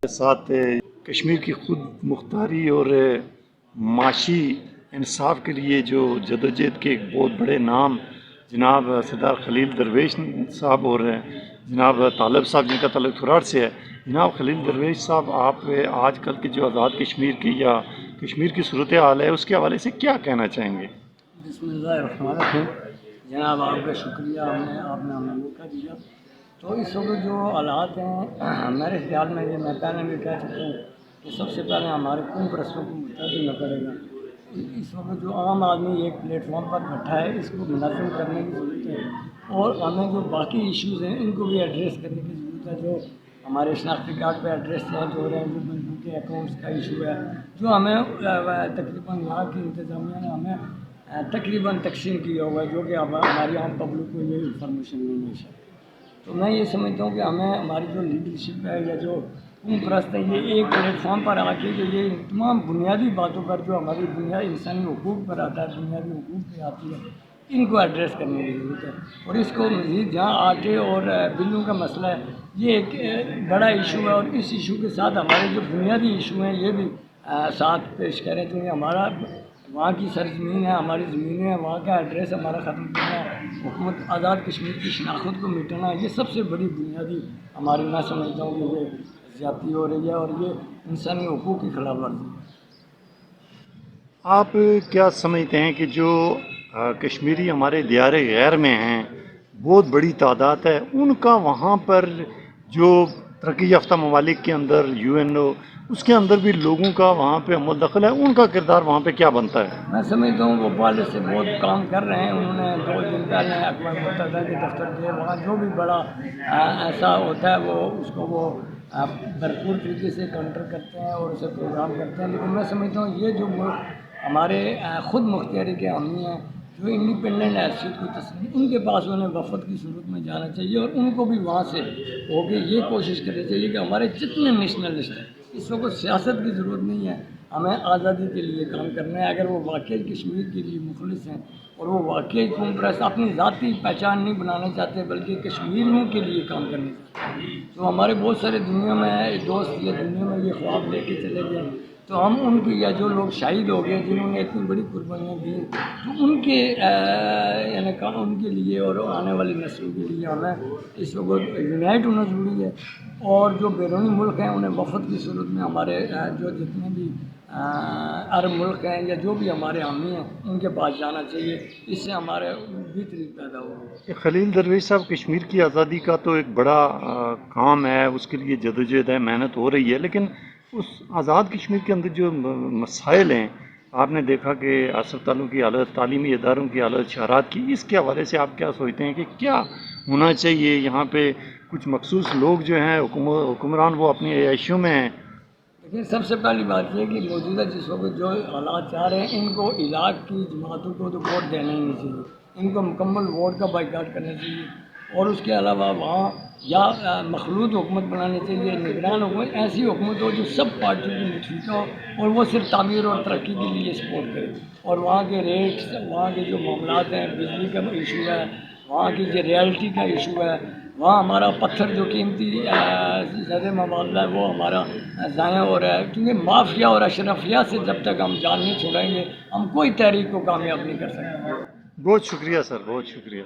ساتھ کشمیر کی خود مختاری اور معاشی انصاف کے لیے جو جدوجہد کے ایک بہت بڑے نام جناب سردار خلیل درویش صاحب اور جناب طالب صاحب جن کا تعلق تھراٹ سے ہے. جناب خلیل درویش صاحب، آپ آج کل کی جو آزاد کشمیر کی یا کشمیر کی صورتحال ہے اس کے حوالے سے کیا کہنا چاہیں گے؟ بسم اللہ الرحمن الرحیم. جناب آپ کا شکریہ، آپ نے ہمیں موقع دیا. تو اس وقت جو حالات ہیں میرے خیال میں یہ میں پہلے بھی کہہ چکا ہوں کہ سب سے پہلے ہمارے قوم پرستوں کو متحد نہ کرے گا. اس وقت جو عام آدمی ایک پلیٹ فارم پر بیٹھا ہے اس کو منظم کرنے کی ضرورت ہے، اور ہمیں جو باقی ایشوز ہیں ان کو بھی ایڈریس کرنے کی ضرورت ہے. جو ہمارے شناختی کارڈ پہ ایڈریس چینج ہو رہے ہیں، جو بندوں کے اکاؤنٹس کا ایشو ہے، جو ہمیں تقریباً یہاں کی انتظامیہ نے ہمیں تقریباً تقسیم کیا ہوا ہے، جو کہ ہماری عام پبلک کو یہ انفارمیشن نہیں مل سکتی. تو میں یہ سمجھتا ہوں کہ ہمیں ہماری جو لیڈرشپ ہے یا جو قوم پرست ہے، یہ ایک پلیٹ فارم پر آ کے جو یہ تمام بنیادی باتوں پر جو ہماری بنیادی انسانی حقوق پر آتا ہے، بنیادی حقوق پہ آتی ہے، ان کو ایڈریس کرنے کی ضرورت ہے. اور اس کو مزید جہاں آٹے اور بلوں کا مسئلہ ہے، یہ ایک بڑا ایشو ہے، اور اس ایشو کے ساتھ ہمارے جو بنیادی ایشو ہیں یہ بھی ساتھ پیش کریں. کیونکہ ہمارا وہاں کی سرزمین ہے، ہماری زمینیں ہیں، وہاں کا ایڈریس ہمارا ختم کرنا ہے، حکومت آزاد کشمیر کی شناخت کو مٹانا، یہ سب سے بڑی بنیادی ہماری میں سمجھتا ہوں کہ یہ زیادتی ہو رہی ہے اور یہ انسانی حقوق کی خلاف ورزی ہے. آپ کیا سمجھتے ہیں کہ جو کشمیری ہمارے دیار غیر میں ہیں، بہت بڑی تعداد ہے، ان کا وہاں پر جو ترقی یافتہ ممالک کے اندر UN اس کے اندر بھی لوگوں کا وہاں پہ عمل دخل ہے، ان کا کردار وہاں پہ کیا بنتا ہے؟ میں سمجھتا ہوں وہ پہلے سے بہت کام کر رہے ہیں. انہوں نے 2 دن پہلے اقوام متحدہ کے دفتر کے وہاں جو بھی بڑا ایسا ہوتا ہے وہ اس کو وہ بھرپور طریقے سے کاؤنٹر کرتے ہیں اور اسے پروگرام کرتے ہیں. لیکن میں سمجھتا ہوں یہ جو ملک ہمارے خود مختاری کے حامی ہیں، جو انڈیپینڈنٹ حیثیت کو تسلیم، ان کے پاس انہیں وفد کی صورت میں جانا چاہیے، اور ان کو بھی وہاں سے ہو کے یہ کوشش کرنی چاہیے کہ ہمارے جتنے نیشنلسٹ ہیں، اس وقت سیاست کی ضرورت نہیں ہے، ہمیں آزادی کے لیے کام کرنا ہے. اگر وہ واقعی کشمیر کے لیے مخلص ہیں اور وہ واقعی قوم پرست اپنی ذاتی پہچان نہیں بنانا چاہتے بلکہ کشمیریوں کے لیے کام کرنا چاہتے ہیں، تو ہمارے بہت سارے دنیا میں دوست یہ دنیا میں یہ خواب لے کے چلے گئے، تو ہم ان کی یا جو لوگ شہید ہو گئے جنہوں نے اتنی بڑی قربانیاں دی، تو ان کے یعنی ان کے لیے اور آنے والی نسلوں کے لیے ہمیں اس وقت یونائٹ ہونا ضروری ہے. اور جو بیرونی ملک ہیں انہیں وفد کی صورت میں ہمارے جو جتنے بھی عرب ملک ہیں یا جو بھی ہمارے حامی ہیں ان کے پاس جانا چاہیے. اس سے ہمارے بہتری پیدا ہوگی. خلیل درویش صاحب، کشمیر کی آزادی کا تو ایک بڑا کام ہے، اس کے لیے جدوجہد ہے، محنت ہو رہی ہے، لیکن اس آزاد کشمیر کے اندر جو مسائل ہیں، آپ نے دیکھا کہ اسپتالوں کی حالت، تعلیمی اداروں کی حالت، شہرات کی، اس کے حوالے سے آپ کیا سوچتے ہیں کہ کیا ہونا چاہیے؟ یہاں پہ کچھ مخصوص لوگ جو ہیں حکمران، وہ اپنی عیاشیوں میں ہیں. لیکن سب سے پہلی بات یہ کہ موجودہ جس وقت جو حالات چاہ رہے ہیں، ان کو علاج کی جماعتوں کو تو ووٹ دینا ہی نہیں چاہیے، ان کو مکمل ووٹ کا بائیکاٹ کرنا چاہیے. اور اس کے علاوہ وہاں یا مخلوط حکومت بنانی چاہیے، نگران حکومت، ایسی حکومت ہو جو سب پارٹیوں کی متفقہ ہو اور وہ صرف تعمیر اور ترقی کے لیے سپورٹ کرے. اور وہاں کے ریٹس، وہاں کے جو معاملات ہیں، بجلی کا ایشو ہے، وہاں کی جو ریئلٹی کا ایشو ہے، وہاں ہمارا پتھر جو قیمتی زیادہ مواد ہے وہ ہمارا ضائع ہو رہا ہے. کیونکہ مافیا اور اشرفیہ سے جب تک ہم جان نہیں چھوڑیں گے، ہم کوئی تحریک کو کامیاب نہیں کر سکتے. بہت شکریہ سر، بہت شکریہ.